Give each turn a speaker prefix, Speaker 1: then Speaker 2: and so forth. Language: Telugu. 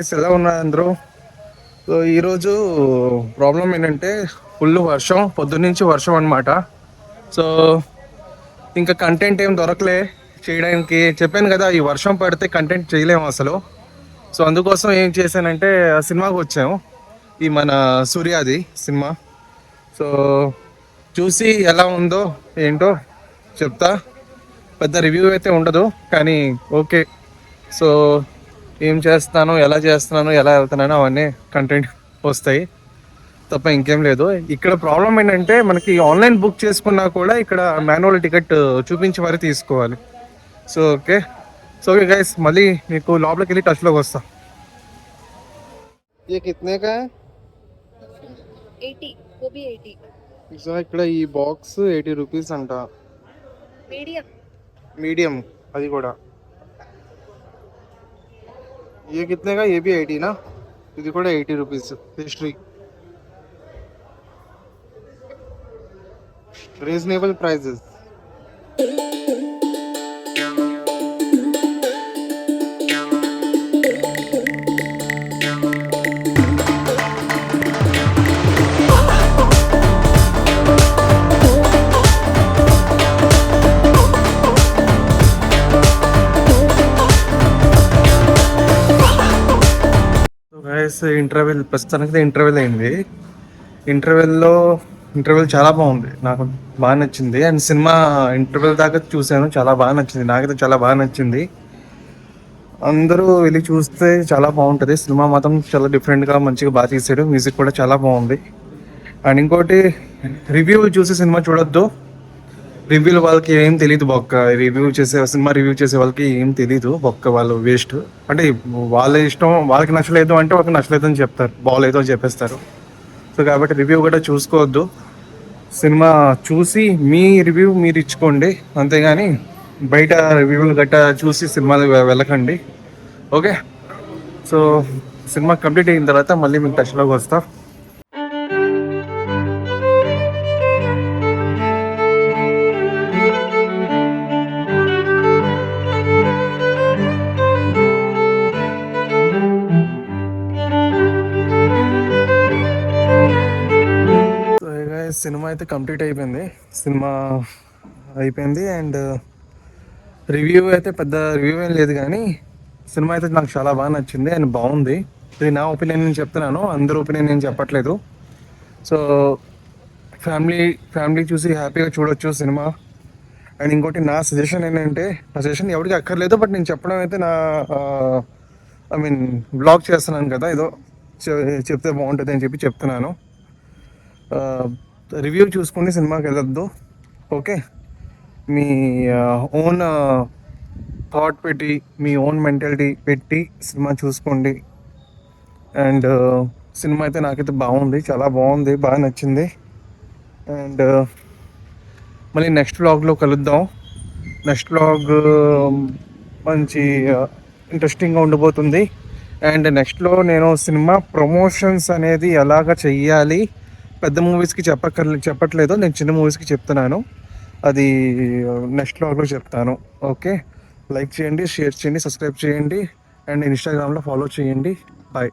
Speaker 1: గైస్, ఎలా ఉన్నారు అందరూ? సో ఈరోజు ప్రాబ్లం ఏంటంటే ఫుల్ వర్షం, పొద్దున్నుంచి వర్షం అనమాట. సో ఇంకా కంటెంట్ ఏం దొరకలే చేయడానికి. చెప్పాను కదా, ఈ వర్షం పడితే కంటెంట్ చేయలేము అసలు. సో అందుకోసం ఏం చేశానంటే సినిమాకి వచ్చాము, ఈ మన సూర్యాది సినిమా. సో చూసి ఎలా ఉందో ఏంటో చెప్తా. పెద్ద రివ్యూ అయితే ఉండదు కానీ ఓకే. సో ఏం చేస్తాను, ఎలా చేస్తున్నాను, ఎలా వెళ్తున్నాను అవన్నీ కంటెంట్ వస్తాయి తప్ప ఇంకేం లేదు. ఇక్కడ ప్రాబ్లం ఏంటంటే మనకి ఆన్లైన్ బుక్ చేసుకున్నా కూడా ఇక్కడ మాన్యువల్ టికెట్ చూపించి మరీ తీసుకోవాలి. So okay. So okay guys, మళ్ళీ మీకు లోపలికి వెళ్ళి టచ్లోకి వస్తా. ये कितने का है?
Speaker 2: 80, वो भी 80.
Speaker 1: ఇక్కడ ఈ బాక్స్ 80 రూపీస్ అంట. మీడియం అది కూడా. ये कितने का? ये भी 80 ना. ఇది కూడా 80 rupees. History reasonable prices. Interval ప్రస్తుతానికి ఇంటర్వెల్ అయింది. ఇంటర్వెల్ చాలా బాగుంది, నాకు బాగా నచ్చింది. అండ్ సినిమా ఇంటర్వెల్ దాకా చూశాను, చాలా బాగా నచ్చింది, నాకైతే చాలా బాగా నచ్చింది. అందరూ వెళ్ళి చూస్తే చాలా బాగుంటుంది. సినిమా మాత్రం చాలా డిఫరెంట్గా మంచిగా బాగా తీసాడు, మ్యూజిక్ కూడా చాలా బాగుంది. అండ్ ఇంకోటి, రివ్యూ చూసి సినిమా చూడొద్దు. రివ్యూలు వాళ్ళకి ఏం తెలియదు బొక్క. సినిమా రివ్యూ చేసే వాళ్ళకి ఏం తెలీదు బొక్క, వాళ్ళు వేస్ట్. అంటే వాళ్ళ ఇష్టం, వాళ్ళకి నచ్చలేదు అంటే వాళ్ళకి నచ్చలేదు అని చెప్తారు, బాగోలేదు అని చెప్పేస్తారు. సో కాబట్టి రివ్యూ కూడా చూసుకోవద్దు. సినిమా చూసి మీ రివ్యూ మీరు ఇచ్చుకోండి, అంతేగాని బయట రివ్యూలు గట్టా చూసి సినిమాలు వెళ్ళకండి. ఓకే. సో సినిమా కంప్లీట్ అయిన తర్వాత మళ్ళీ మీకు టచ్లోకి వస్తా. సినిమా అయితే కంప్లీట్ అయిపోయింది. అండ్ రివ్యూ అయితే పెద్ద రివ్యూ ఏం లేదు కానీ సినిమా అయితే నాకు చాలా బాగా నచ్చింది అండ్ బాగుంది. ఇది నా ఒపీనియన్ నేను చెప్తున్నాను, అందరి ఒపీనియన్ నేను చెప్పట్లేదు. సో ఫ్యామిలీ చూసి హ్యాపీగా చూడొచ్చు సినిమా. అండ్ ఇంకోటి నా సజెషన్ ఏంటంటే, నా సజెషన్ ఎవరికి అక్కర్లేదు, బట్ నేను చెప్పడం అయితే బ్లాగ్ చేస్తున్నాను కదా, ఏదో చెప్తే బాగుంటుంది అని చెప్పి చెప్తున్నాను. రివ్యూ చూసుకుని సినిమాకి వెళ్ళొద్దు. ఓకే. మీ ఓన్ థాట్ పెట్టి, మీ ఓన్ మెంటాలిటీ పెట్టి సినిమా చూసుకోండి. అండ్ సినిమా అయితే నాకైతే బాగుంది, చాలా బాగుంది, బాగా నచ్చింది. అండ్ మళ్ళీ నెక్స్ట్ వ్లాగ్లో కలుద్దాం. నెక్స్ట్ వ్లాగ్ మంచి ఇంట్రెస్టింగ్గా ఉండబోతుంది. అండ్ నెక్స్ట్లో నేను సినిమా ప్రమోషన్స్ అనేది ఎలాగ చెయ్యాలి, పెద్ద మూవీస్కి చెప్పట్లేదు, నేను చిన్న మూవీస్కి చెప్తున్నాను. అది నెక్స్ట్ వ్లాగ్లో చెప్తాను. ఓకే. లైక్ చేయండి, షేర్ చేయండి, సబ్స్క్రైబ్ చేయండి, అండ్ ఇన్స్టాగ్రామ్లో ఫాలో చేయండి. బాయ్.